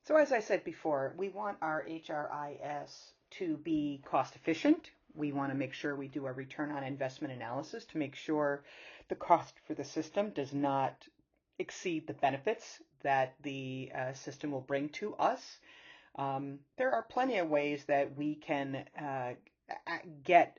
So as I said before, we want our HRIS to be cost efficient. We want to make sure we do a return on investment analysis to make sure the cost for the system does not exceed the benefits that the system will bring to us. There are plenty of ways that we can get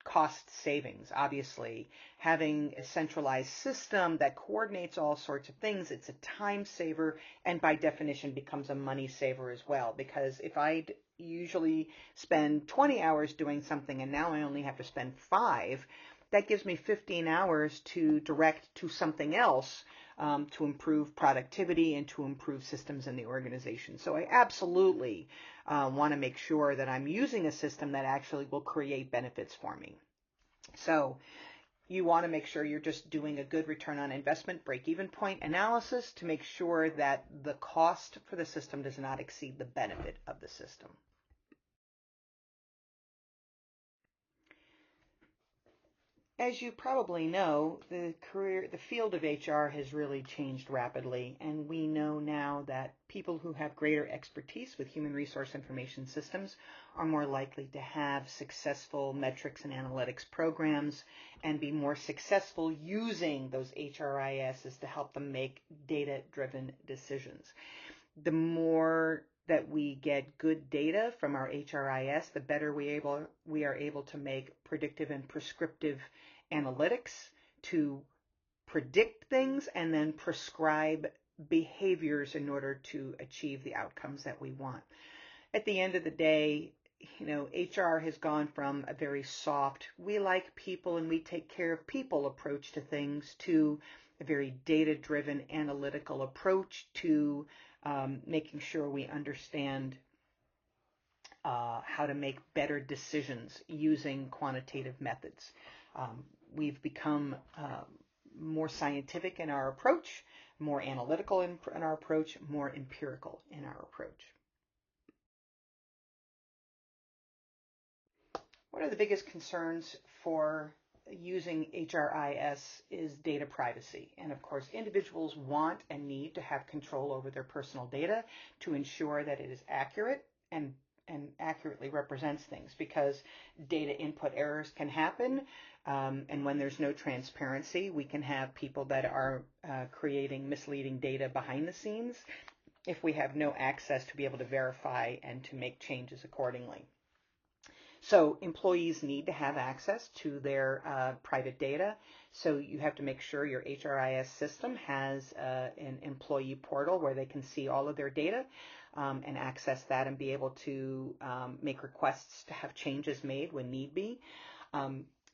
cost savings. Obviously, having a centralized system that coordinates all sorts of things, it's a time saver, and by definition becomes a money saver as well. Because if I usually spend 20 hours doing something and now I only have to spend 5, that gives me 15 hours to direct to something else, to improve productivity and to improve systems in the organization. So I absolutely want to make sure that I'm using a system that actually will create benefits for me. So you want to make sure you're just doing a good return on investment break-even point analysis to make sure that the cost for the system does not exceed the benefit of the system. As you probably know, the field of HR has really changed rapidly, and we know now that people who have greater expertise with human resource information systems are more likely to have successful metrics and analytics programs and be more successful using those HRISs to help them make data-driven decisions. The more that we get good data from our HRIS, the better we are able to make predictive and prescriptive analytics to predict things and then prescribe behaviors in order to achieve the outcomes that we want. At the end of the day, HR has gone from a very soft, we like people and we take care of people approach to things to a very data-driven analytical approach to making sure we understand how to make better decisions using quantitative methods. We've become more scientific in our approach, more analytical in our approach, more empirical in our approach. One of the biggest concerns for using HRIS is data privacy. And of course, individuals want and need to have control over their personal data to ensure that it is accurate and accurately represents things, because data input errors can happen. And when there's no transparency, we can have people that are creating misleading data behind the scenes if we have no access to be able to verify and to make changes accordingly. So employees need to have access to their private data. So you have to make sure your HRIS system has an employee portal where they can see all of their data and access that and be able to make requests to have changes made when need be.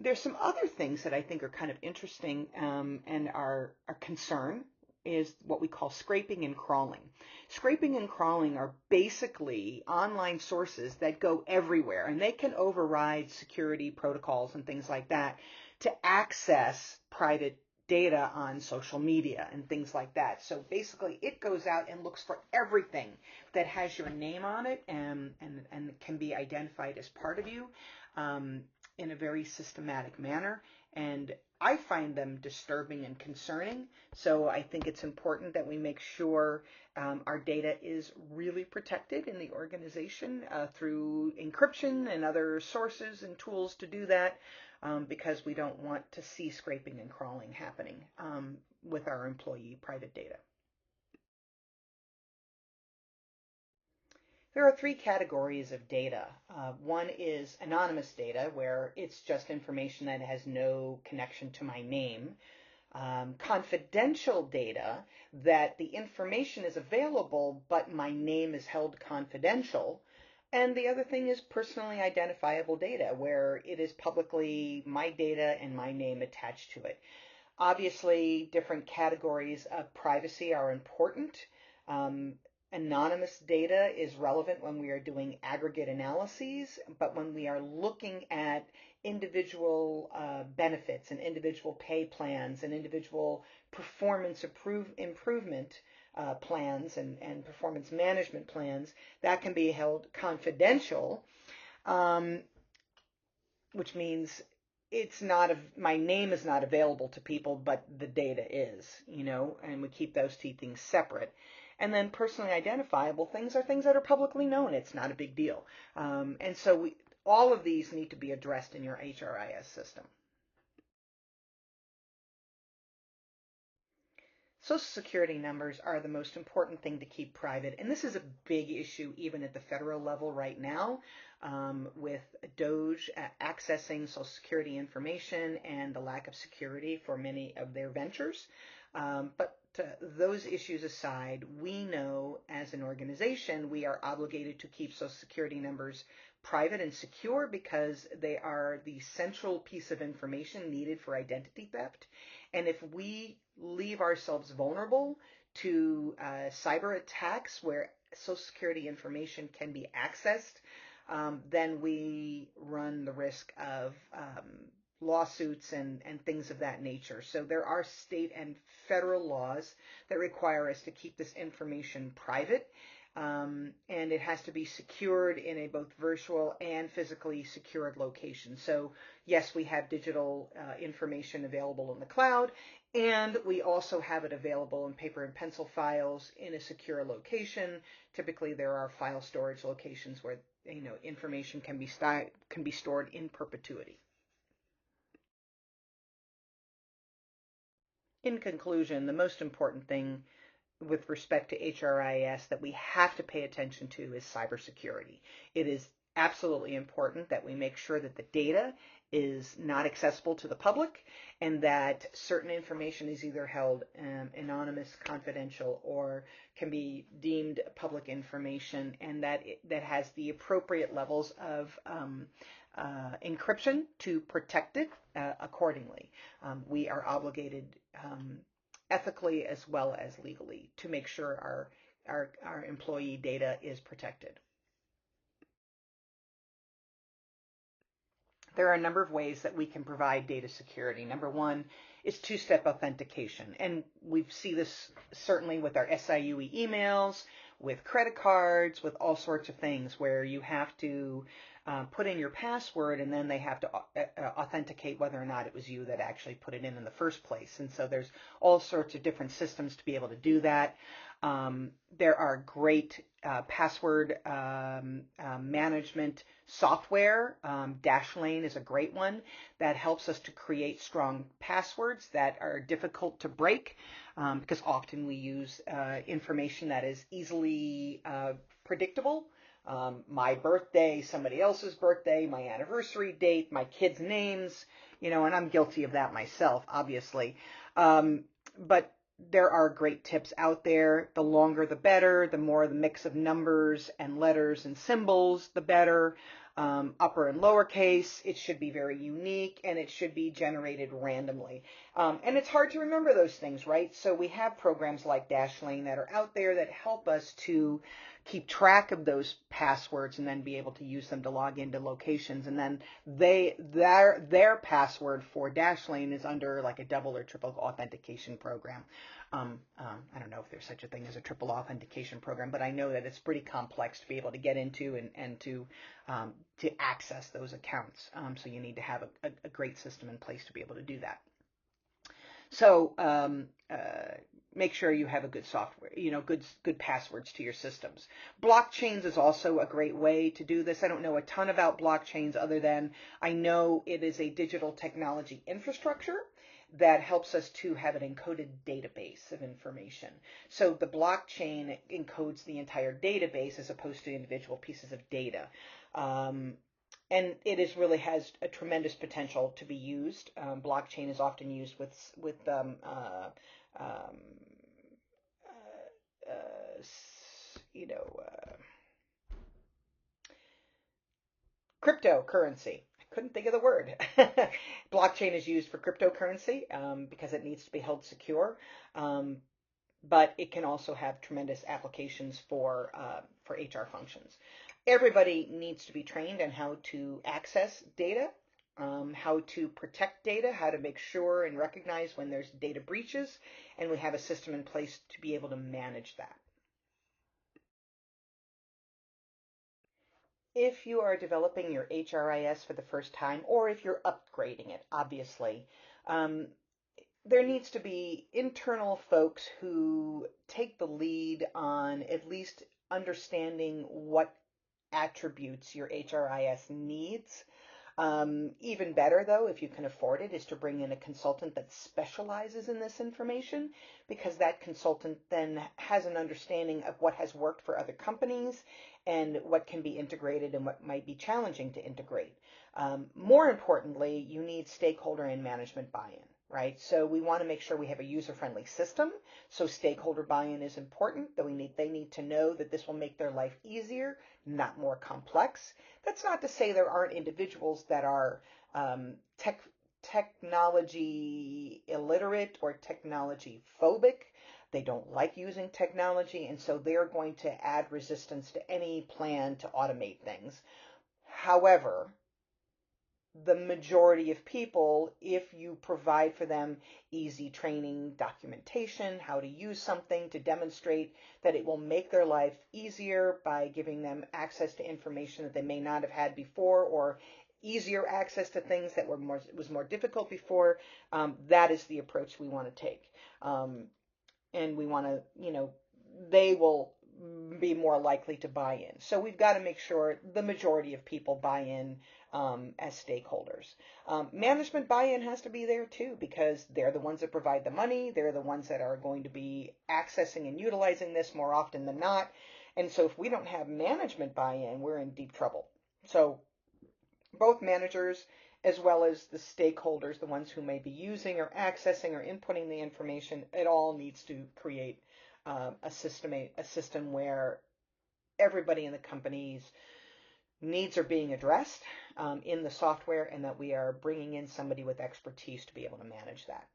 There's some other things that I think are kind of interesting and are a concern is what we call scraping and crawling. Scraping and crawling are basically online sources that go everywhere, and they can override security protocols and things like that to access private data on social media and things like that. So basically it goes out and looks for everything that has your name on it and can be identified as part of you in a very systematic manner. And I find them disturbing and concerning. So I think it's important that we make sure our data is really protected in the organization through encryption and other sources and tools to do that, because we don't want to see scraping and crawling happening with our employee private data. There are 3 categories of data. One is anonymous data, where it's just information that has no connection to my name. Confidential data, that the information is available, but my name is held confidential. And the other thing is personally identifiable data, where it is publicly my data and my name attached to it. Obviously, different categories of privacy are important. Anonymous data is relevant when we are doing aggregate analyses, but when we are looking at individual benefits and individual pay plans and individual performance improvement plans and performance management plans, that can be held confidential, which means my name is not available to people, but the data is, and we keep those 2 things separate. And then personally identifiable things are things that are publicly known. It's not a big deal. And so all of these need to be addressed in your HRIS system. Social Security numbers are the most important thing to keep private, and this is a big issue even at the federal level right now, with DOJ accessing Social Security information and the lack of security for many of their ventures. But those issues aside, we know as an organization we are obligated to keep Social Security numbers private and secure because they are the central piece of information needed for identity theft. And if we leave ourselves vulnerable to cyber attacks where Social Security information can be accessed, then we run the risk of lawsuits and things of that nature. So there are state and federal laws that require us to keep this information private. And it has to be secured in a both virtual and physically secured location. So yes, we have digital information available in the cloud, and we also have it available in paper and pencil files in a secure location. Typically, there are file storage locations where information can be stored in perpetuity. In conclusion, the most important thing with respect to HRIS that we have to pay attention to is cybersecurity. It is absolutely important that we make sure that the data is not accessible to the public and that certain information is either held anonymous, confidential, or can be deemed public information, and that that has the appropriate levels of encryption to protect it accordingly. We are obligated ethically as well as legally to make sure our employee data is protected. There are a number of ways that we can provide data security. Number one is two-step authentication. And we see this certainly with our SIUE emails, with credit cards, with all sorts of things where you have to put in your password and then they have to authenticate whether or not it was you that actually put it in the first place. And so there's all sorts of different systems to be able to do that. There are great password management software. Dashlane is a great one that helps us to create strong passwords that are difficult to break because often we use information that is easily predictable. My birthday, somebody else's birthday, my anniversary date, my kids' names, and I'm guilty of that myself, obviously. But there are great tips out there. The longer the better, the more the mix of numbers and letters and symbols, the better. Upper and lowercase, it should be very unique and it should be generated randomly. And it's hard to remember those things, right? So we have programs like Dashlane that are out there that help us to keep track of those passwords and then be able to use them to log into locations. And then their password for Dashlane is under like a double or triple authentication program. I don't know if there's such a thing as a triple authentication program, but I know that it's pretty complex to be able to get into and to access those accounts. So you need to have a great system in place to be able to do that. So make sure you have a good software, good passwords to your systems. Blockchains is also a great way to do this. I don't know a ton about blockchains other than I know it is a digital technology infrastructure that helps us to have an encoded database of information. So the blockchain encodes the entire database as opposed to individual pieces of data. And it really has a tremendous potential to be used. Blockchain is often used with cryptocurrency. I couldn't think of the word. Blockchain is used for cryptocurrency because it needs to be held secure. But it can also have tremendous applications for HR functions. Everybody needs to be trained on how to access data, how to protect data, how to make sure and recognize when there's data breaches, and we have a system in place to be able to manage that. If you are developing your HRIS for the first time, or if you're upgrading it, obviously, there needs to be internal folks who take the lead on at least understanding what attributes your HRIS needs. Even better, though, if you can afford it, is to bring in a consultant that specializes in this information, because that consultant then has an understanding of what has worked for other companies and what can be integrated and what might be challenging to integrate. More importantly, you need stakeholder and management buy-in, right? So we want to make sure we have a user-friendly system. So stakeholder buy-in is important. They need to know that this will make their life easier, not more complex. That's not to say there aren't individuals that are technology illiterate or technology phobic. They don't like using technology, and so they're going to add resistance to any plan to automate things. However, the majority of people, if you provide for them easy training, documentation, how to use something to demonstrate that it will make their life easier by giving them access to information that they may not have had before, or easier access to things that was more difficult before, that is the approach we want to take. And we want to, they will be more likely to buy in. So we've got to make sure the majority of people buy in as stakeholders. Management buy-in has to be there too, because they're the ones that provide the money. They're the ones that are going to be accessing and utilizing this more often than not. And so if we don't have management buy-in, we're in deep trouble. So both managers as well as the stakeholders, the ones who may be using or accessing or inputting the information, it all needs to create a system where everybody in the company's needs are being addressed in the software, and that we are bringing in somebody with expertise to be able to manage that.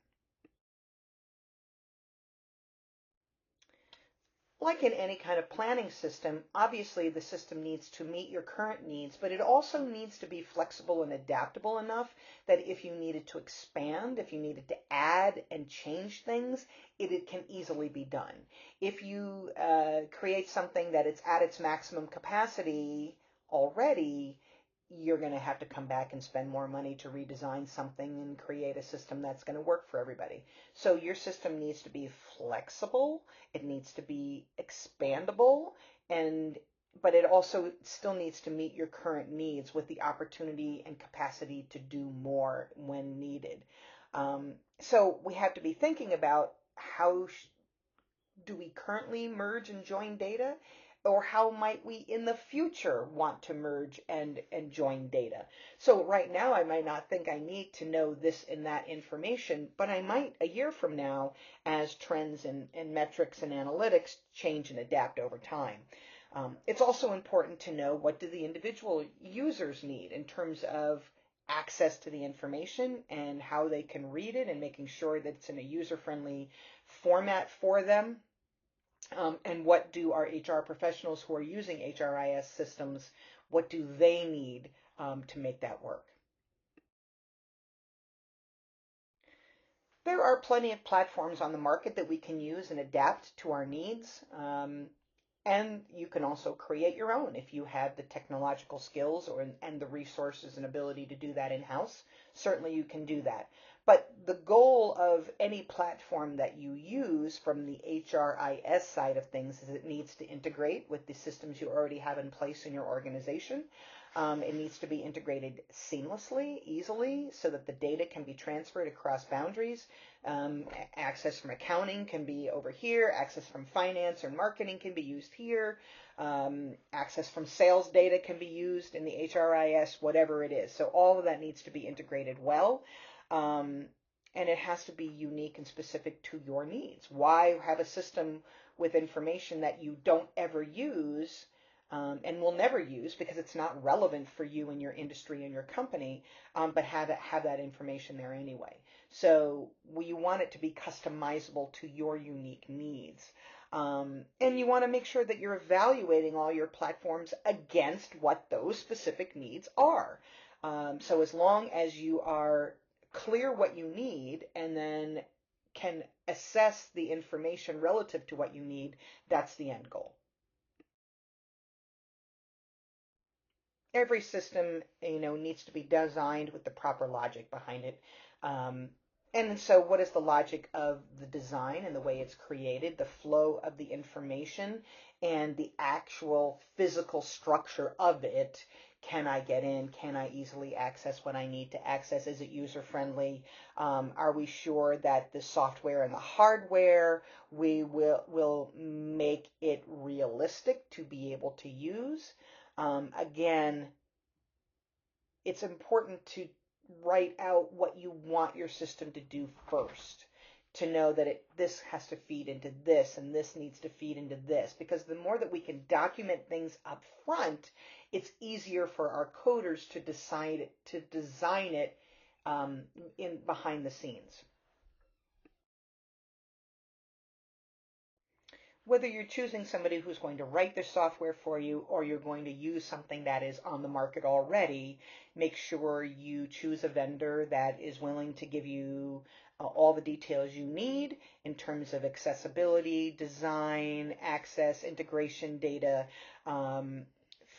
Like in any kind of planning system, obviously the system needs to meet your current needs, but it also needs to be flexible and adaptable enough that if you needed to expand, if you needed to add and change things, it can easily be done. If you create something that it's at its maximum capacity already, you're going to have to come back and spend more money to redesign something and create a system that's going to work for everybody. So your system needs to be flexible, it needs to be expandable, but it also still needs to meet your current needs with the opportunity and capacity to do more when needed. So we have to be thinking about how do we currently merge and join data, or how might we in the future want to merge and join data. So right now I might not think I need to know this and that information, but I might a year from now, as trends and metrics and analytics change and adapt over time. It's also important to know, what do the individual users need in terms of access to the information and how they can read it, and making sure that it's in a user-friendly format for them. And what do our HR professionals who are using HRIS systems, what do they need to make that work? There are plenty of platforms on the market that we can use and adapt to our needs. And you can also create your own if you have the technological skills and the resources and ability to do that in-house. Certainly you can do that. But the goal of any platform that you use from the HRIS side of things is it needs to integrate with the systems you already have in place in your organization. It needs to be integrated seamlessly, easily, so that the data can be transferred across boundaries. Access from accounting can be over here. Access from finance or marketing can be used here. Access from sales data can be used in the HRIS, whatever it is. So all of that needs to be integrated well. And it has to be unique and specific to your needs. Why have a system with information that you don't ever use and will never use because it's not relevant for you and your industry and your company, but have that information there anyway. So you want it to be customizable to your unique needs. And you want to make sure that you're evaluating all your platforms against what those specific needs are. So as long as you are clear what you need and then can assess the information relative to what you need, that's the end goal. Every system, needs to be designed with the proper logic behind it. And so what is the logic of the design and the way it's created, the flow of the information, and the actual physical structure of it? Can I get in? Can I easily access what I need to access? Is it user friendly? Are we sure that the software and the hardware we will make it realistic to be able to use? Again, it's important to write out what you want your system to do first, to know that this has to feed into this and this needs to feed into this, because the more that we can document things up front, it's easier for our coders to decide to design it in behind the scenes. Whether you're choosing somebody who's going to write the software for you or you're going to use something that is on the market already, make sure you choose a vendor that is willing to give you all the details you need in terms of accessibility, design, access, integration, data.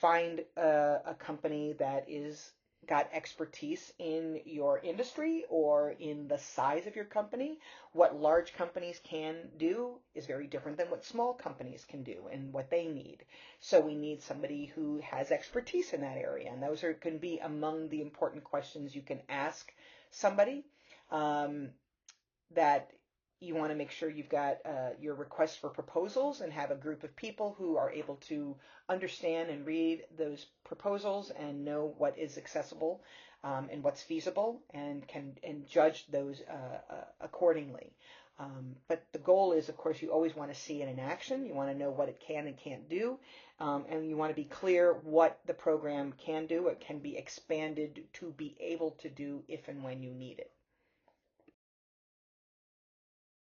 Find a company that is got expertise in your industry or in the size of your company. What large companies can do is very different than what small companies can do and what they need. So we need somebody who has expertise in that area, and those can be among the important questions you can ask somebody. That you want to make sure you've got your request for proposals and have a group of people who are able to understand and read those proposals and know what is accessible and what's feasible and can judge those accordingly. But the goal is, of course, you always want to see it in action. You want to know what it can and can't do, and you want to be clear what the program can do. It can be expanded to be able to do if and when you need it.